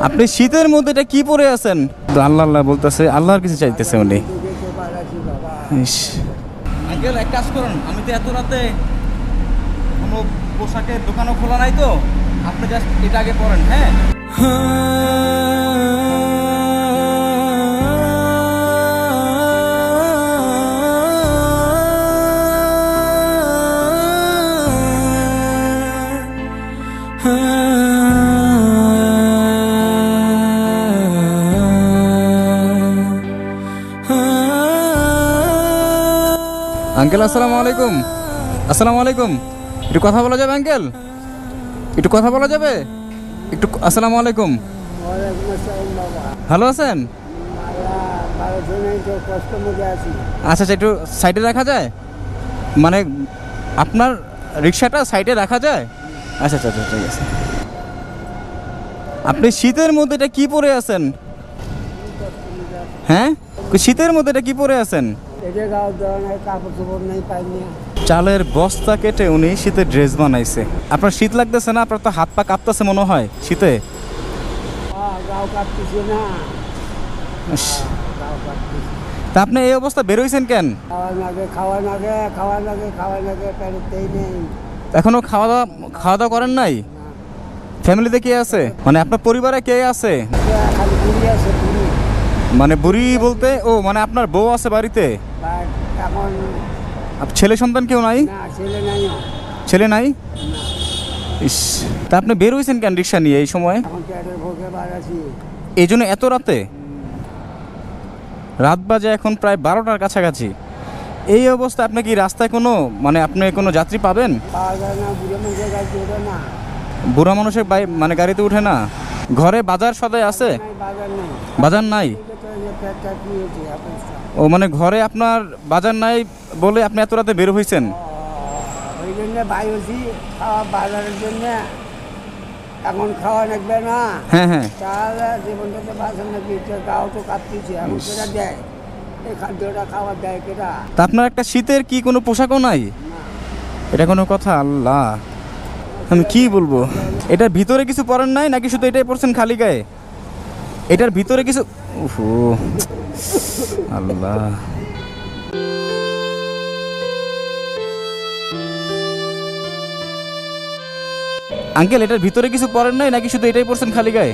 আপনি শীতের মধ্যে এটা কি পরে আছেন? তো আল্লাহ আল্লাহ বলতেছে, আল্লাহর কিছু চাইতেছে উনি। আঙ্কেল এক কাজ করুন, আমি তো এত রাতে কোনো পোশাকের দোকানও খোলা নাই, তো আপনি জাস্ট এটা আগে পরেন। হ্যাঁ আঙ্কেল, আসসালামু আলাইকুম। আসসালামু আলাইকুম। একটু কথা বলা যাবে আঙ্কেল? একটু কথা বলা যাবে একটু? আসসালামু আলাইকুম। ভালো আছেন? আচ্ছা আচ্ছা, একটু সাইডে রাখা যায়, মানে আপনার রিক্সাটা সাইডে রাখা যায়? আচ্ছা আচ্ছা আচ্ছা, ঠিক আছে। আপনি শীতের মধ্যে এটা কি পরে আছেন? হ্যাঁ, শীতের মধ্যে এটা কি পরে আছেন? চালের বস্তা কেটে উনি শীতের ড্রেস বানাইছে। আপনার শীত লাগতেছে না? আপনার তো হাত পা কাঁপতেছে মনে হয় শীতে। তা আপনি এই অবস্থা বেরোইছেন কেন? এখনো খাওয়া দাওয়া করেন নাই? ফ্যামিলিতে কে আছে, মানে আপনার পরিবারে কে আছে? মানে বুড়ি বলতে, ও মানে আপনার বউ আছে বাড়িতে? ছেলে সন্তান কেউ নাই? ছেলে নাই? ইস, তা আপনি বের হয়েছেন কেন রিক্সা নিয়ে এই সময়? এই জন্য এত রাতে? রাত বাজে এখন প্রায় 12টার কাছাকাছি। এই অবস্থা আপনি কি রাস্তায় কোনো, মানে আপনি কোনো যাত্রী পাবেন? বুড়া মানুষের মানে গাড়িতে উঠে না? ঘরে বাজার সদাই আছে? বাজার নাই? ও মানে ঘরে আপনার বাজার নাই বলে আপনি এত রাতে বের হয়েছেন? এখন খাওয়া লাগবে না। হ্যাঁ হ্যাঁ, তাহলে জীবনটাতে বাঁচান নাকি? গাও তো কাঁপতেছে, এখন কেটা দেয় এই খাদ্যটা খাবার দেয় কেটা? তা আপনার একটা শীতের কি কোনো পোশাকও নাই? এটা কোনো কথা? আল্লাহ, আমি কি বলবো। এটার ভিতরে কিছু পরেন নাই নাকি শুধু এটাই পরছেন খালি গায়ে? এটার ভিতরে কিছু, ওহো আল্লাহ। আঙ্কেল, এটার ভিতরে কিছু পরেন নাই নাকি শুধু এটাই পরছেন খালি গায়ে?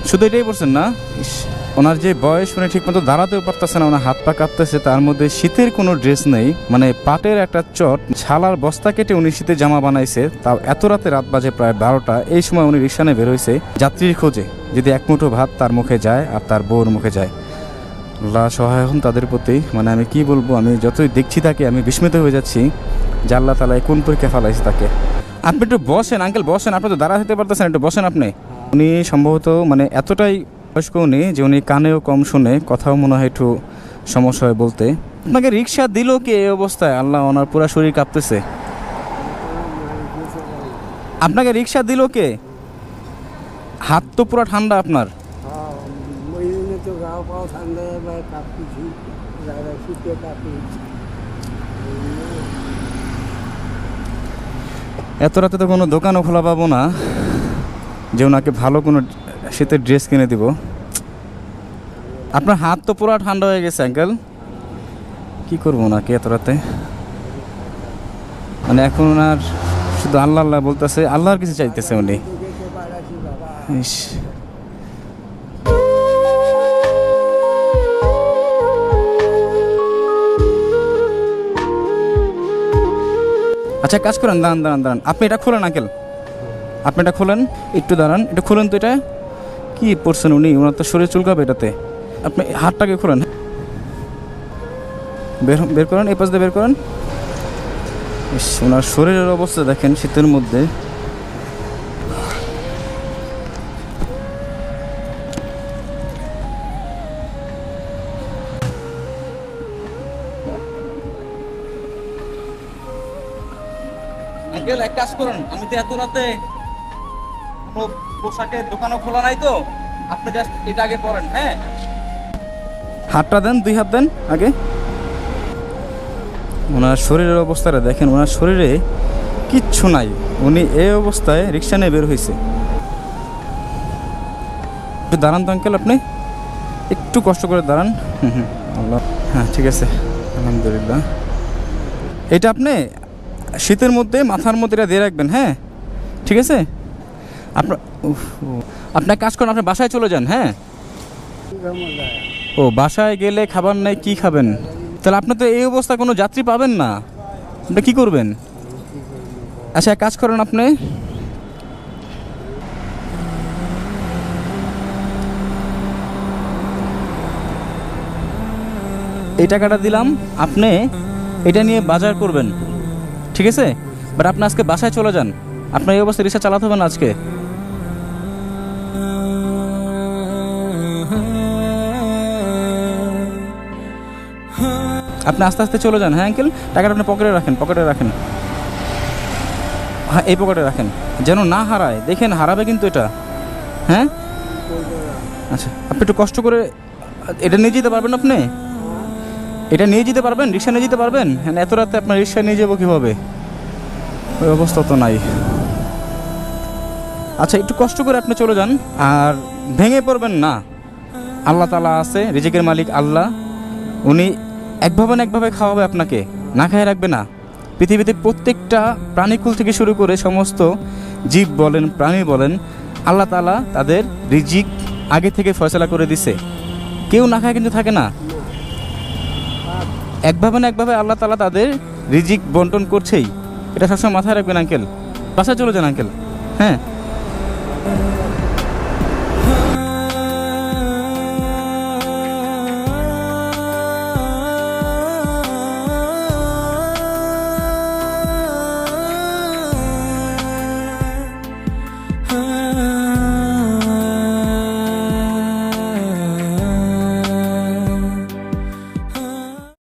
শুধু এটাই পরছেন না? ইস, ওনার যে বয়স, উনি ঠিক মতো দাঁড়াতেও পারতেছে না, ওনার হাত পা কাঁপতেছে। তার মধ্যে শীতের কোনো ড্রেস নেই, মানে পাটের একটা চট ছালার বস্তা কেটে উনি শীতে জামা বানাইছে, তাও এত রাতে। রাত বাজে প্রায় 12টা। এই সময় উনি রিক্সা নিয়ে বের হয়েছে যাত্রীর খোঁজে, যদি এক মুঠো ভাত তার মুখে যায় আর তার বউর মুখে যায়। আল্লাহ সহায় হন তাদের প্রতি। মানে আমি কি বলবো, আমি যতই দেখছি তাকে আমি বিস্মিত হয়ে যাচ্ছি যে আল্লাহ তাআলা কোন পরীক্ষা ফেলাইছে তাকে। আপনি একটু বসেন আঙ্কেল, বসেন। আপনি তো দাঁড়াতে পারতেছেন, একটু বসেন আপনি। উনি সম্ভবত মানে এতটাই বয়স্ক উনি যে উনি কানেও কম শুনে, কথাও মনে হয় একটু সমস্যা হয় বলতে। আপনাকে রিক্সা দিল কে এই অবস্থায়? আল্লাহ, ওনার পুরো শরীর কাঁপতেছে। আপনাকে রিক্সা দিল কে? হাত তো পুরো ঠান্ডা আপনার। এত রাতে তো কোনো দোকানও খোলা পাবো না যে ওনাকে ভালো কোনো শীতের ড্রেস কিনে দিব। আপনার হাত তো পুরো ঠান্ডা হয়ে গেছে আঙ্কেল, কি করবো ওনাকে এত রাতে? মানে এখন ওনার শুধু আল্লাহ আল্লাহ বলতেছে, আল্লাহর কিছু চাইতেছে উনি। ইস, আচ্ছা কাজ করেন, দাঁড়ান দাঁড়ান দাঁড়ান, আপনি এটা খোলেন আঙ্কেল, আপনি এটা খোলেন, একটু দাঁড়ান, একটু খুলেন তো। এটা কি পড়ছেন উনি? ওনার তো শরীর চুলকাবে এটাতে। আপনি হাতটাকে খোলেন, বের করেন, এই পাশ দিয়ে বের করেন। ওনার শরীরের অবস্থা দেখেন শীতের মধ্যে। আঙ্কেল এক কাজ করুন, আমি তো এত রাতে কোনো পোশাকের দোকানও খোলা নাই, তো আপনি জাস্ট এটা আগে পরেন। হ্যাঁ, হাতটা দেন, 2 হাত দেন আগে। ওনার শরীরের অবস্থাটা দেখেন, ওনার শরীরে কিচ্ছু নাই। উনি এই অবস্থায় রিক্সা নিয়ে বের হয়েছে। একটু দাঁড়ান তো আঙ্কেল, আপনি একটু কষ্ট করে দাঁড়ান। আল্লাহ, হ্যাঁ ঠিক আছে, আলহামদুলিল্লাহ। এটা আপনি শীতের মধ্যে মাথার মধ্যে এটা দিয়ে রাখবেন, হ্যাঁ ঠিক আছে। আপনার আপনার কাজ করেন, আপনি বাসায় চলে যান। হ্যাঁ, ও বাসায় গেলে খাবার নেই, কি খাবেন? তাহলে আপনি তো এই অবস্থা কোনো যাত্রী পাবেন না, আপনি কী করবেন? আচ্ছা এক কাজ করেন, আপনি এই টাকাটা দিলাম, আপনি এটা নিয়ে বাজার করবেন, ঠিক আছে। বাট আপনি আজকে বাসায় চলে যান, আপনার এই অবস্থায় রিক্সা চালাতে হবে না আজকে। আপনি আস্তে আস্তে চলে যান। হ্যাঁ আঙ্কেল, টাকাটা আপনি পকেটে রাখেন, পকেটে রাখেন। হ্যাঁ এই পকেটে রাখেন, যেন না হারায়। দেখেন হারাবে কিন্তু এটা। হ্যাঁ আচ্ছা, আপনি একটু কষ্ট করে এটা নিয়ে যেতে পারবেন? আপনি এটা নিয়ে যেতে পারবেন? রিক্সা নিয়ে যেতে পারবেন? হ্যাঁ, এত রাতে আপনার রিক্সা নিয়ে যাবো কীভাবে? ওই অবস্থা তো নাই। আচ্ছা একটু কষ্ট করে আপনি চলে যান, আর ভেঙে পড়বেন না। আল্লাহ তাআলা আছে, রিজিকের মালিক আল্লাহ, উনি একভাবে না একভাবে খাওয়াবে আপনাকে, না খায় রাখবে না। পৃথিবীতে প্রত্যেকটা প্রাণীকুল থেকে শুরু করে সমস্ত জীব বলেন, প্রাণী বলেন, আল্লাহ তাআলা তাদের রিজিক আগে থেকে ফয়সালা করে দিছে। কেউ না খায় কিন্তু থাকে না, একভাবে না একভাবে আল্লাহ তাআলা তাদের রিজিক বন্টন করছেই। এটা সবসময় মাথায় রাখবেন আঙ্কেল। বাসায় চলে যান আঙ্কেল। হ্যাঁ